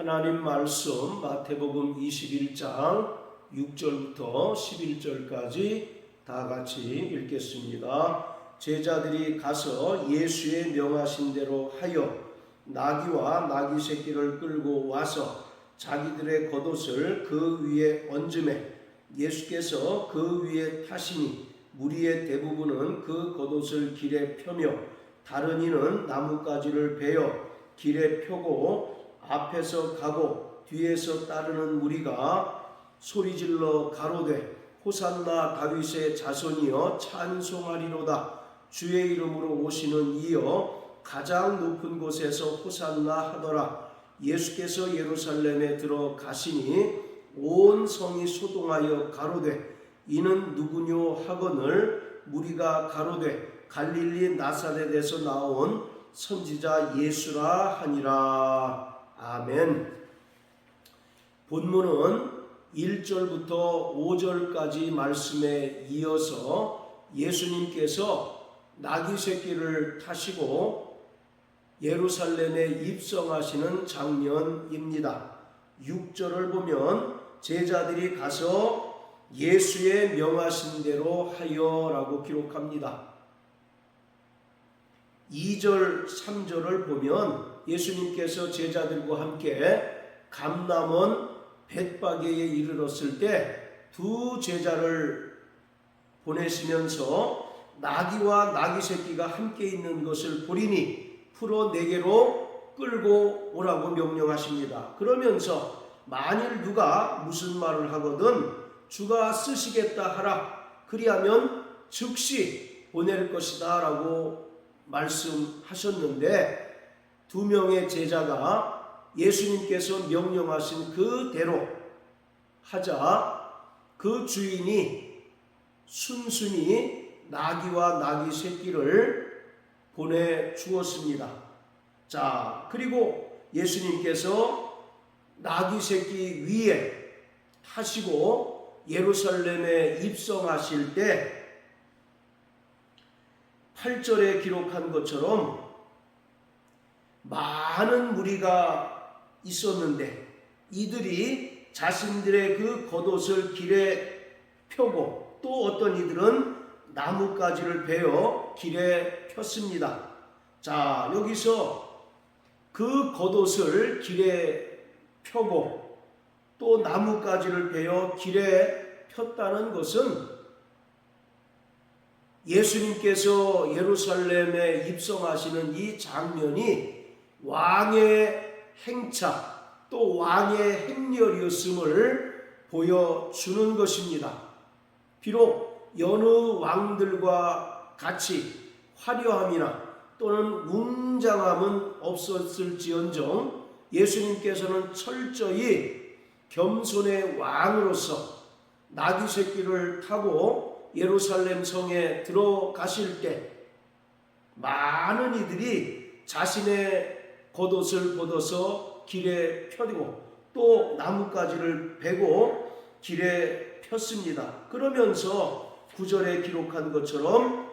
하나님 말씀 마태복음 21장 6절부터 11절까지 다 같이 읽겠습니다. 제자들이 가서 예수의 명하신 대로 하여 나귀와 나귀 새끼를 끌고 와서 자기들의 겉옷을 그 위에 얹음에 예수께서 그 위에 타시니 무리의 대부분은 그 겉옷을 길에 펴며 다른 이는 나뭇가지를 베어 길에 펴고 앞에서 가고 뒤에서 따르는 무리가 소리질러 가로되 호산나 다윗의 자손이여 찬송하리로다. 주의 이름으로 오시는 이여 가장 높은 곳에서 호산나 하더라. 예수께서 예루살렘에 들어가시니 온 성이 소동하여 가로되 이는 누구뇨 하거늘 무리가 가로되 갈릴리 나사렛에서 나온 선지자 예수라 하니라. 아멘. 본문은 1절부터 5절까지 말씀에 이어서 예수님께서 나귀 새끼를 타시고 예루살렘에 입성하시는 장면입니다. 6절을 보면 제자들이 가서 예수의 명하신 대로 하여라고 기록합니다. 2절, 3절을 보면 예수님께서 제자들과 함께 감람원 벳바게에 이르렀을 때 두 제자를 보내시면서 나귀와 나귀 새끼가 함께 있는 것을 보리니 풀어 내게로 끌고 오라고 명령하십니다. 그러면서 만일 누가 무슨 말을 하거든 주가 쓰시겠다 하라. 그리하면 즉시 보낼 것이다 라고 말씀하셨는데 두 명의 제자가 예수님께서 명령하신 그대로 하자 그 주인이 순순히 나귀와 나귀 새끼를 보내주었습니다. 자, 그리고 예수님께서 나귀 새끼 위에 타시고 예루살렘에 입성하실 때 8절에 기록한 것처럼 많은 무리가 있었는데 이들이 자신들의 그 겉옷을 길에 펴고 또 어떤 이들은 나뭇가지를 베어 길에 폈습니다. 자, 여기서 그 겉옷을 길에 펴고 또 나뭇가지를 베어 길에 폈다는 것은 예수님께서 예루살렘에 입성하시는 이 장면이 왕의 행차 또 왕의 행렬이었음을 보여주는 것입니다. 비록 여느 왕들과 같이 화려함이나 또는 웅장함은 없었을지언정 예수님께서는 철저히 겸손의 왕으로서 나귀 새끼를 타고 예루살렘 성에 들어가실 때 많은 이들이 자신의 겉옷을 벗어서 길에 펴고 또 나뭇가지를 베고 길에 폈습니다. 그러면서 9절에 기록한 것처럼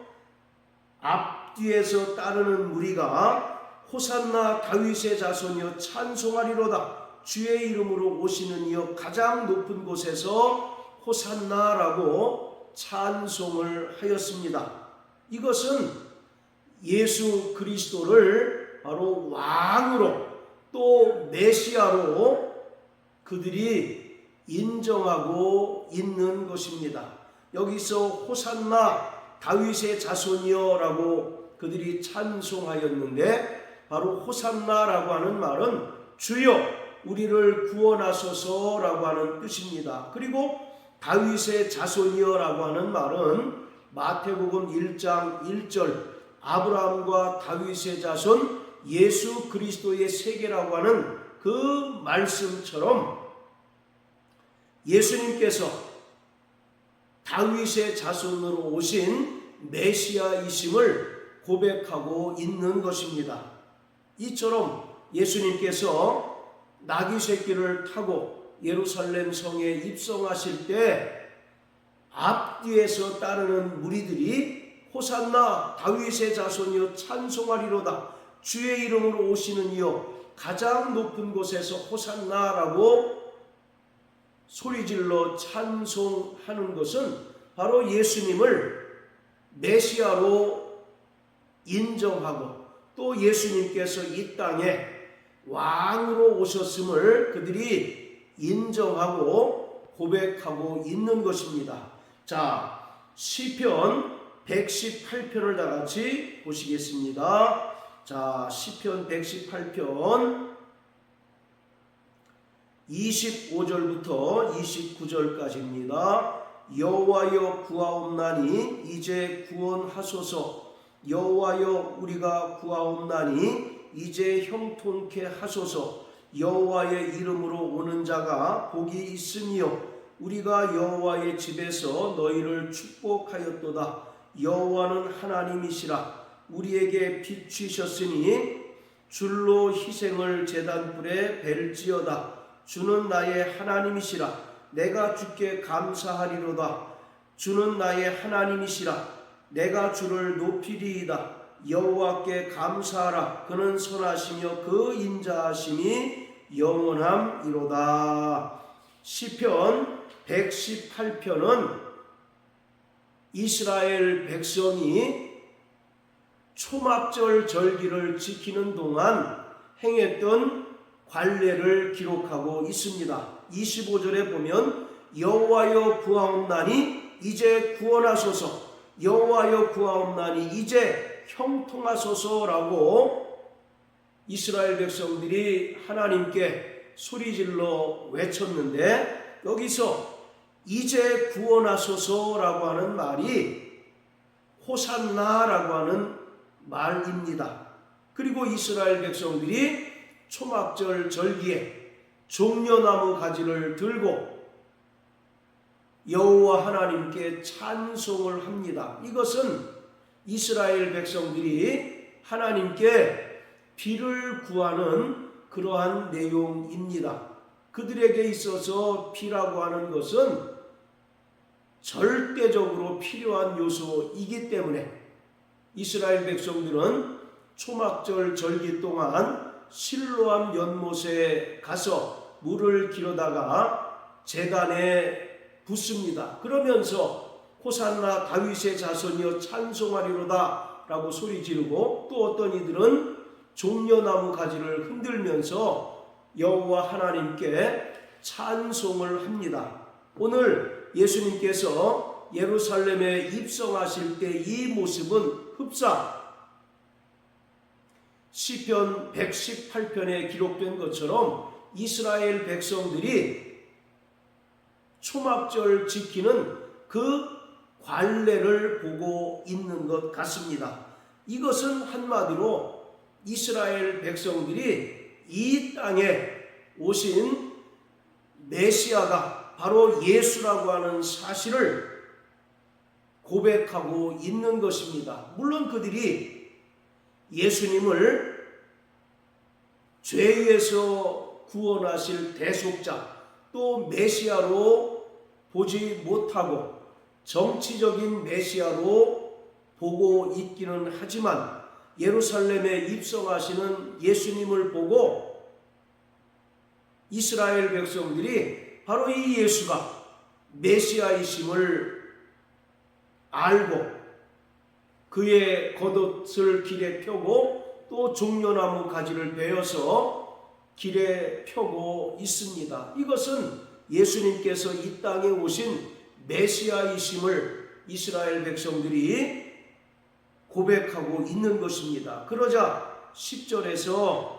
앞뒤에서 따르는 무리가 호산나 다윗의 자손이여 찬송하리로다. 주의 이름으로 오시는 이여 가장 높은 곳에서 호산나라고 찬송을 하였습니다. 이것은 예수 그리스도를 바로 왕으로 또 메시아로 그들이 인정하고 있는 것입니다. 여기서 호산나 다윗의 자손이여 라고 그들이 찬송하였는데 바로 호산나라고 하는 말은 주여 우리를 구원하소서 라고 하는 뜻입니다. 그리고 다윗의 자손이여 라고 하는 말은 마태복음 1장 1절 아브라함과 다윗의 자손 예수 그리스도의 세계라고 하는 그 말씀처럼 예수님께서 다윗의 자손으로 오신 메시아이심을 고백하고 있는 것입니다. 이처럼 예수님께서 나귀 새끼를 타고 예루살렘 성에 입성하실 때 앞뒤에서 따르는 무리들이 호산나 다윗의 자손이여 찬송하리로다. 주의 이름으로 오시는 이여 가장 높은 곳에서 호산나라고 소리질러 찬송하는 것은 바로 예수님을 메시아로 인정하고 또 예수님께서 이 땅에 왕으로 오셨음을 그들이 인정하고 고백하고 있는 것입니다. 자, 시편 118편을 다 같이 보시겠습니다. 자, 시편 118편 25절부터 29절까지입니다. 여호와여 구하옵나니 이제 구원하소서. 여호와여 우리가 구하옵나니 이제 형통케 하소서. 여호와의 이름으로 오는 자가 복이 있으니요 우리가 여호와의 집에서 너희를 축복하였도다. 여호와는 하나님이시라. 우리에게 비추셨으니 줄로 희생을 제단불에 벨지어다. 주는 나의 하나님이시라. 내가 주께 감사하리로다. 주는 나의 하나님이시라. 내가 주를 높이리이다. 여호와께 감사하라. 그는 선하시며 그 인자하심이 영원함이로다. 시편 118편은 이스라엘 백성이 초막절 절기를 지키는 동안 행했던 관례를 기록하고 있습니다. 25절에 보면 여호와여 구하옵나니 이제 구원하소서. 여호와여 구하옵나니 이제 형통하소서라고 이스라엘 백성들이 하나님께 소리질러 외쳤는데 여기서 이제 구원하소서라고 하는 말이 호산나라고 하는 말입니다. 그리고 이스라엘 백성들이 초막절 절기에 종려나무 가지를 들고 여호와 하나님께 찬송을 합니다. 이것은 이스라엘 백성들이 하나님께 비를 구하는 그러한 내용입니다. 그들에게 있어서 비라고 하는 것은 절대적으로 필요한 요소이기 때문에 이스라엘 백성들은 초막절 절기 동안 실로암 연못에 가서 물을 기르다가 제단에 붓습니다. 그러면서 호산나 다윗의 자손이여 찬송하리로다 라고 소리 지르고 또 어떤 이들은 종려나무 가지를 흔들면서 여호와 하나님께 찬송을 합니다. 오늘 예수님께서 예루살렘에 입성하실 때 이 모습은 흡사 시편 118편에 기록된 것처럼 이스라엘 백성들이 초막절 지키는 그 관례를 보고 있는 것 같습니다. 이것은 한마디로 이스라엘 백성들이 이 땅에 오신 메시아가 바로 예수라고 하는 사실을 고백하고 있는 것입니다. 물론 그들이 예수님을 죄에서 구원하실 대속자 또 메시아로 보지 못하고 정치적인 메시아로 보고 있기는 하지만 예루살렘에 입성하시는 예수님을 보고 이스라엘 백성들이 바로 이 예수가 메시아이심을 알고 그의 겉옷을 길에 펴고 또 종려나무 가지를 베어서 길에 펴고 있습니다. 이것은 예수님께서 이 땅에 오신 메시아이심을 이스라엘 백성들이 고백하고 있는 것입니다. 그러자 10절에서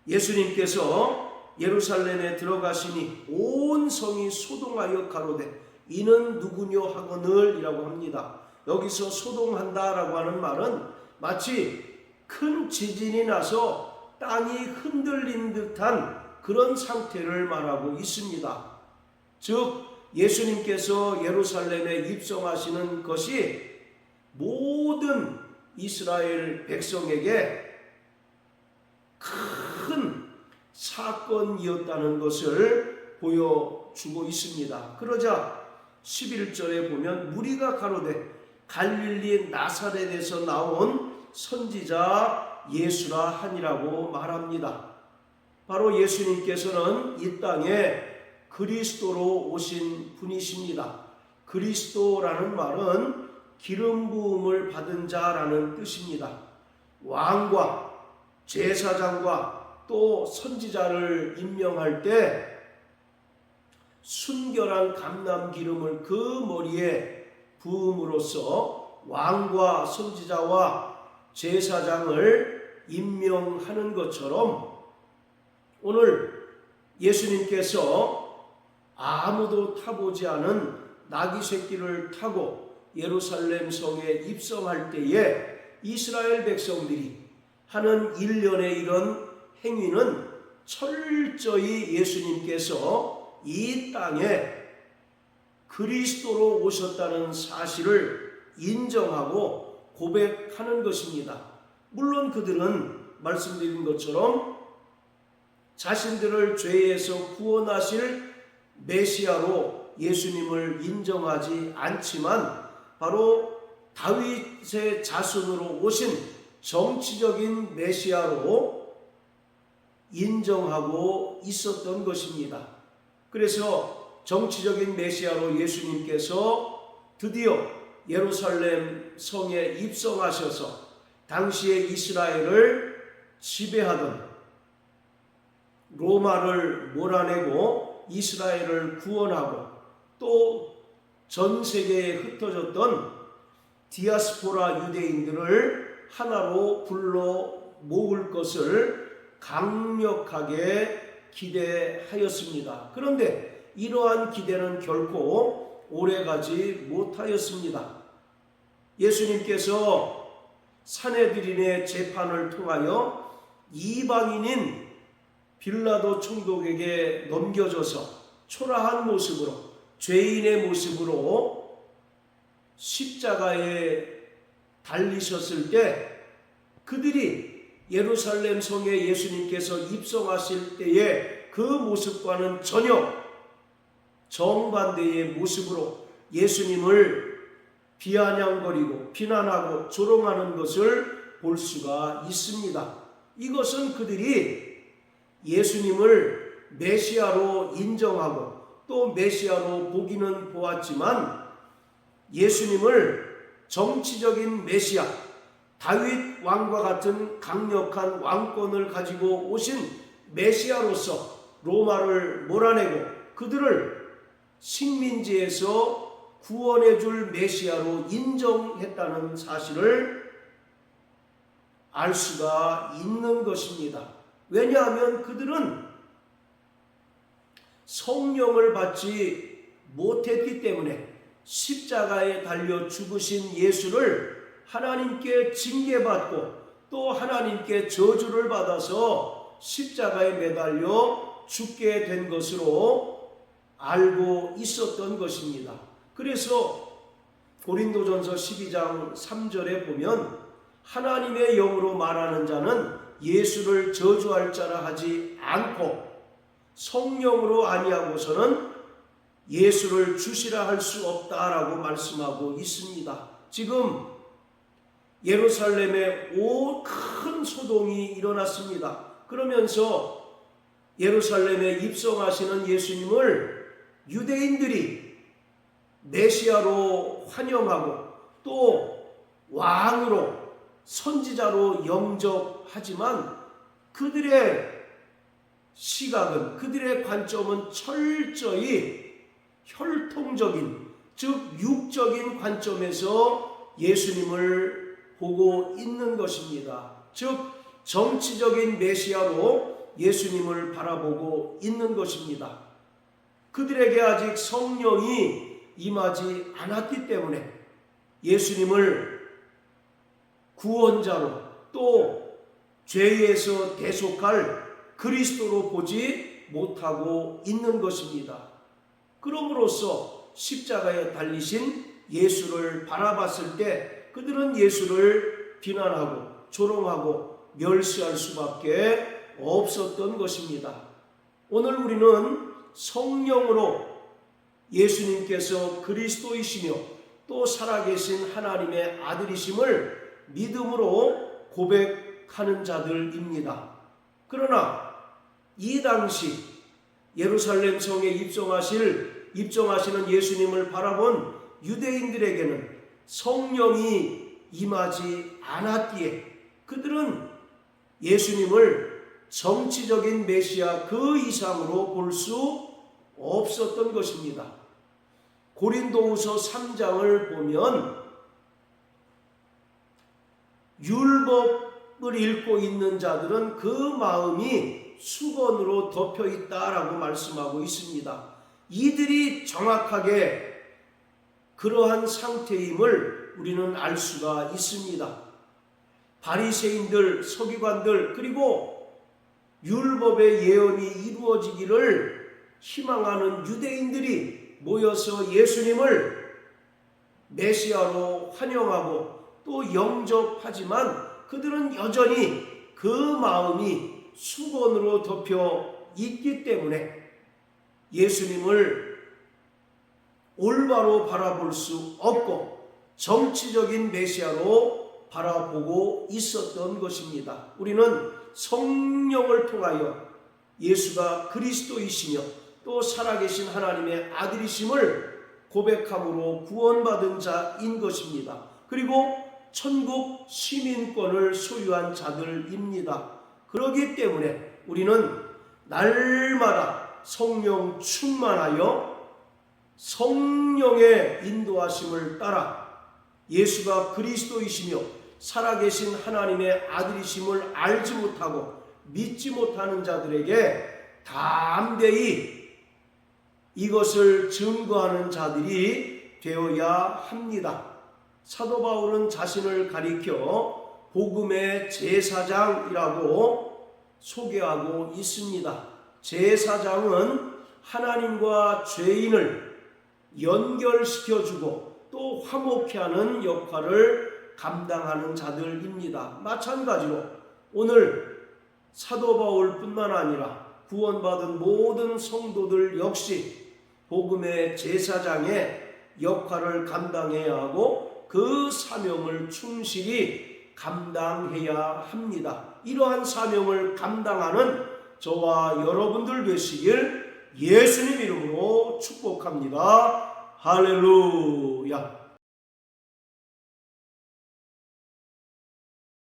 예수님께서 예루살렘에 들어가시니 온 성이 소동하여 가로되 이는 누구뇨 하거늘 이라고 합니다. 여기서 소동한다라고 하는 말은 마치 큰 지진이 나서 땅이 흔들린 듯한 그런 상태를 말하고 있습니다. 즉 예수님께서 예루살렘에 입성하시는 것이 모든 이스라엘 백성에게 큰 사건이었다는 것을 보여주고 있습니다. 그러자 11절에 보면 무리가 가로되 갈릴리 나사렛에서 나온 선지자 예수라 하니라고 말합니다. 바로 예수님께서는 이 땅에 그리스도로 오신 분이십니다. 그리스도라는 말은 기름 부음을 받은 자라는 뜻입니다. 왕과 제사장과 또 선지자를 임명할 때 순결한 감람 기름을 그 머리에 부음으로써 왕과 선지자와 제사장을 임명하는 것처럼 오늘 예수님께서 아무도 타보지 않은 나귀 새끼를 타고 예루살렘 성에 입성할 때에 이스라엘 백성들이 하는 일련의 이런 행위는 철저히 예수님께서 이 땅에 그리스도로 오셨다는 사실을 인정하고 고백하는 것입니다. 물론 그들은 말씀드린 것처럼 자신들을 죄에서 구원하실 메시아로 예수님을 인정하지 않지만 바로 다윗의 자손으로 오신 정치적인 메시아로 인정하고 있었던 것입니다. 그래서 정치적인 메시아로 예수님께서 드디어 예루살렘 성에 입성하셔서 당시에 이스라엘을 지배하던 로마를 몰아내고 이스라엘을 구원하고 또 전 세계에 흩어졌던 디아스포라 유대인들을 하나로 불러 모을 것을 강력하게 기대하였습니다. 그런데 이러한 기대는 결코 오래가지 못하였습니다. 예수님께서 산헤드린의 재판을 통하여 이방인인 빌라도 총독에게 넘겨져서 초라한 모습으로 죄인의 모습으로 십자가에 달리셨을 때 그들이 예루살렘 성에 예수님께서 입성하실 때의 그 모습과는 전혀 정반대의 모습으로 예수님을 비아냥거리고 비난하고 조롱하는 것을 볼 수가 있습니다. 이것은 그들이 예수님을 메시아로 인정하고 또 메시아로 보기는 보았지만 예수님을 정치적인 메시아, 다윗 왕과 같은 강력한 왕권을 가지고 오신 메시아로서 로마를 몰아내고 그들을 식민지에서 구원해 줄 메시아로 인정했다는 사실을 알 수가 있는 것입니다. 왜냐하면 그들은 성령을 받지 못했기 때문에 십자가에 달려 죽으신 예수를 하나님께 징계받고 또 하나님께 저주를 받아서 십자가에 매달려 죽게 된 것으로 알고 있었던 것입니다. 그래서 고린도전서 12장 3절에 보면 하나님의 영으로 말하는 자는 예수를 저주할 자라 하지 않고 성령으로 아니하고서는 예수를 주시라 할 수 없다라고 말씀하고 있습니다. 지금 예루살렘에 큰 소동이 일어났습니다. 그러면서 예루살렘에 입성하시는 예수님을 유대인들이 메시아로 환영하고 또 왕으로 선지자로 영접하지만 그들의 시각은 그들의 관점은 철저히 혈통적인 즉 육적인 관점에서 예수님을 보고 있는 것입니다. 즉 정치적인 메시아로 예수님을 바라보고 있는 것입니다. 그들에게 아직 성령이 임하지 않았기 때문에 예수님을 구원자로 또 죄에서 대속할 그리스도로 보지 못하고 있는 것입니다. 그럼으로써 십자가에 달리신 예수를 바라봤을 때 그들은 예수를 비난하고 조롱하고 멸시할 수밖에 없었던 것입니다. 오늘 우리는 성령으로 예수님께서 그리스도이시며 또 살아계신 하나님의 아들이심을 믿음으로 고백하는 고백하는 자들입니다. 그러나 이 당시 예루살렘 성에 입성하시는 예수님을 바라본 유대인들에게는 성령이 임하지 않았기에 그들은 예수님을 정치적인 메시아 그 이상으로 볼 수 없었던 것입니다. 고린도후서 3장을 보면 율법을 읽고 있는 자들은 그 마음이 수건으로 덮여 있다라고 말씀하고 있습니다. 이들이 정확하게 그러한 상태임을 우리는 알 수가 있습니다. 바리새인들, 서기관들, 그리고 율법의 예언이 이루어지기를 희망하는 유대인들이 모여서 예수님을 메시아로 환영하고 또 영접하지만 그들은 여전히 그 마음이 수건으로 덮여 있기 때문에 예수님을 올바로 바라볼 수 없고 정치적인 메시아로 바라보고 있었던 것입니다. 우리는 성령을 통하여 예수가 그리스도이시며 또 살아계신 하나님의 아들이심을 고백함으로 구원받은 자인 것입니다. 그리고 천국 시민권을 소유한 자들입니다. 그렇기 때문에 우리는 날마다 성령 충만하여 성령의 인도하심을 따라 예수가 그리스도이시며 살아계신 하나님의 아들이심을 알지 못하고 믿지 못하는 자들에게 담대히 이것을 증거하는 자들이 되어야 합니다. 사도 바울은 자신을 가리켜 복음의 제사장이라고 소개하고 있습니다. 제사장은 하나님과 죄인을 연결시켜주고 또 화목케 하는 역할을 감당하는 자들입니다. 마찬가지로 오늘 사도 바울뿐만 아니라 구원받은 모든 성도들 역시 복음의 제사장의 역할을 감당해야 하고 그 사명을 충실히 감당해야 합니다. 이러한 사명을 감당하는 저와 여러분들 되시길 예수님 이름으로 축복합니다. 할렐루야.